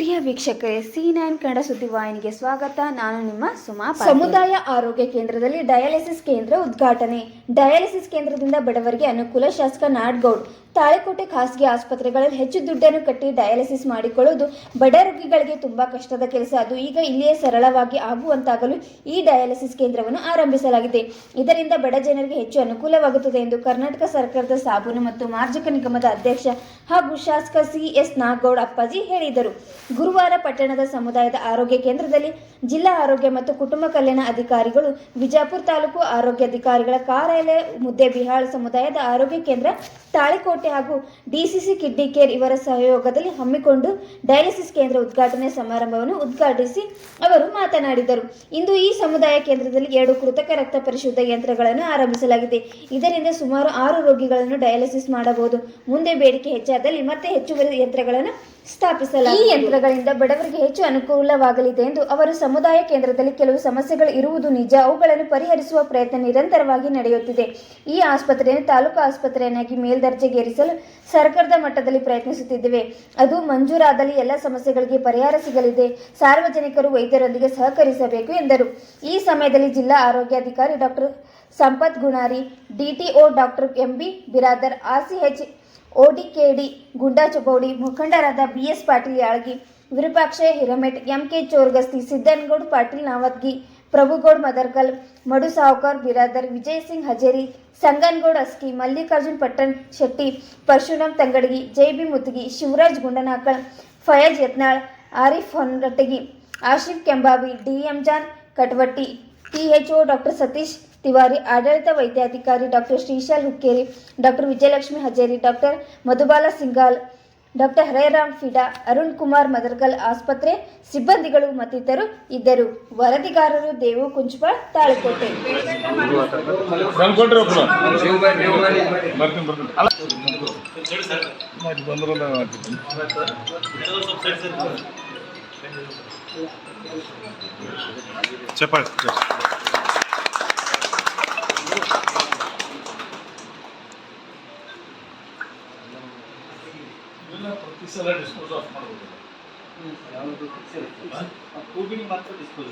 ಪ್ರಿಯ ವೀಕ್ಷಕರೇ, C9 ಕನ್ನಡ ಸುದ್ದಿವಾಹಿನಿಗೆ ಸ್ವಾಗತ. ನಾನು ನಿಮ್ಮ ಸುಮಾ. ಸಮುದಾಯ ಆರೋಗ್ಯ ಕೇಂದ್ರದಲ್ಲಿ ಡಯಾಲಿಸಿಸ್ ಕೇಂದ್ರ ಉದ್ಘಾಟನೆ. ಡಯಾಲಿಸಿಸ್ ಕೇಂದ್ರದಿಂದ ಬಡವರಿಗೆ ಅನುಕೂಲ. ಶಾಸಕ ನಾಡಗೌಡ. ತಾಳಿಕೋಟೆ ಖಾಸಗಿ ಆಸ್ಪತ್ರೆಗಳಲ್ಲಿ ಹೆಚ್ಚು ದುಡ್ಡನ್ನು ಕಟ್ಟಿ ಡಯಾಲಿಸಿಸ್ ಮಾಡಿಕೊಳ್ಳುವುದು ಬಡ ರೋಗಿಗಳಿಗೆ ತುಂಬಾ ಕಷ್ಟದ ಕೆಲಸ. ಅದು ಈಗ ಇಲ್ಲಿಯೇ ಸರಳವಾಗಿ ಆಗುವಂತಾಗಲು ಈ ಡಯಾಲಿಸಿಸ್ ಕೇಂದ್ರವನ್ನು ಆರಂಭಿಸಲಾಗಿದೆ. ಇದರಿಂದ ಬಡ ಜನರಿಗೆ ಹೆಚ್ಚು ಅನುಕೂಲವಾಗುತ್ತದೆ ಎಂದು ಕರ್ನಾಟಕ ಸರ್ಕಾರದ ಸಾಬೂನು ಮತ್ತು ಮಾರ್ಜಕ ನಿಗಮದ ಅಧ್ಯಕ್ಷ ಹಾಗೂ ಶಾಸಕ CS ನಾಗೌಡ ಅಪ್ಪಾಜಿ ಹೇಳಿದರು. ಗುರುವಾರ ಪಟ್ಟಣದ ಸಮುದಾಯದ ಆರೋಗ್ಯ ಕೇಂದ್ರದಲ್ಲಿ ಜಿಲ್ಲಾ ಆರೋಗ್ಯ ಮತ್ತು ಕುಟುಂಬ ಕಲ್ಯಾಣ ಅಧಿಕಾರಿಗಳು, ವಿಜಾಪುರ ತಾಲೂಕು ಆರೋಗ್ಯಾಧಿಕಾರಿಗಳ ಕಾರ್ಯಾಲಯ, ಮುದ್ದೇಬಿಹಾಳ್ ಸಮುದಾಯದ ಆರೋಗ್ಯ ಕೇಂದ್ರ, ತಾಳಿಕೋಟೆ ಹಾಗೂ DCC ಕಿಡ್ನಿ ಕೇರ್ ಇವರ ಸಹಯೋಗದಲ್ಲಿ ಹಮ್ಮಿಕೊಂಡು ಡಯಾಲಿಸಿಸ್ ಕೇಂದ್ರ ಉದ್ಘಾಟನೆ ಸಮಾರಂಭವನ್ನು ಉದ್ಘಾಟಿಸಿ ಅವರು ಮಾತನಾಡಿದರು. ಇಂದು ಈ ಸಮುದಾಯ ಕೇಂದ್ರದಲ್ಲಿ 2 ಕೃತಕ ರಕ್ತ ಪರಿಶುದ್ಧ ಯಂತ್ರಗಳನ್ನು ಆರಂಭಿಸಲಾಗಿದೆ. ಇದರಿಂದ ಸುಮಾರು 6 ರೋಗಿಗಳನ್ನು ಡಯಾಲಿಸಿಸ್ ಮಾಡಬಹುದು. ಮುಂದೆ ಬೇಡಿಕೆ ಹೆಚ್ಚಾದಲ್ಲಿ ಮತ್ತೆ ಹೆಚ್ಚುವರಿ ಯಂತ್ರಗಳನ್ನು ಸ್ಥಾಪಿಸಲಾಗಿದೆ. ಈ ಯಂತ್ರಗಳಿಂದ ಬಡವರಿಗೆ ಹೆಚ್ಚು ಅನುಕೂಲವಾಗಲಿದೆ ಎಂದು ಅವರು ಸಮುದಾಯ ಕೇಂದ್ರದಲ್ಲಿ ಕೆಲವು ಸಮಸ್ಯೆಗಳು ಇರುವುದು ನಿಜ. ಅವುಗಳನ್ನು ಪರಿಹರಿಸುವ ಪ್ರಯತ್ನ ನಿರಂತರವಾಗಿ ನಡೆಯುತ್ತಿದೆ. ಈ ಆಸ್ಪತ್ರೆಯನ್ನು ತಾಲೂಕು ಆಸ್ಪತ್ರೆಯನ್ನಾಗಿ ಮೇಲ್ದರ್ಜೆಗೇರಿಸಲು ಸರ್ಕಾರದ ಮಟ್ಟದಲ್ಲಿ ಪ್ರಯತ್ನಿಸುತ್ತಿದ್ದೇವೆ. ಅದು ಮಂಜೂರಾದಲ್ಲಿ ಎಲ್ಲ ಸಮಸ್ಯೆಗಳಿಗೆ ಪರಿಹಾರ ಸಿಗಲಿದೆ. ಸಾರ್ವಜನಿಕರು ವೈದ್ಯರೊಂದಿಗೆ ಸಹಕರಿಸಬೇಕು ಎಂದರು. ಈ ಸಮಯದಲ್ಲಿ ಜಿಲ್ಲಾ ಆರೋಗ್ಯಾಧಿಕಾರಿ doctor Sampath Gunari, DTO doctor MB Biradar, RCH ODKD Gunda Choupadi, ಮುಖಂಡರಾದ BS Patil Yalagi, Virupaksha Hiremath, MK Chorgasti, Siddanagouda Patil Navatgi, Prabhugouda Madarkal, Madu Savkar Biradar, Vijay Singh Hajeri, Sanganagouda Aski, Mallikarjun Pattan Shetty, Parashuram Tangadagi, JB Muttagi, Shivaraj Gundanakal, Fayaz Yatnal, Arif Honnatagi, Ashif Kembhavi, DM John Katavatti, THO doctor Satish Tiwari, ಆಡಳಿತ ವೈದ್ಯಾಧಿಕಾರಿ doctor Shrishail Hukkeri, doctor Vijayalakshmi Hajeri, doctor Madhubala Singal, doctor ಹರೇರಾಮ್ ಫಿಡಾ, Arun Kumar ಮದರ್ಕಲ್, ಆಸ್ಪತ್ರೆ ಸಿಬ್ಬಂದಿಗಳು ಮತ್ತಿತರರು ಇದ್ದರು. ವರದಿಗಾರರು ದೇವು ಕುಂಚಪಾಳ್, ತಾಳಿಕೋಟೆ. ಪ್ರತಿ ಸಲ ಡಿಸ್ಪೋಸ್ ಆಫ್ ಮಾಡಬಹುದು. ಟ್ಯೂಬಿಂಗ್ ಮಾತ್ರ ಡಿಸ್ಪೋಸ್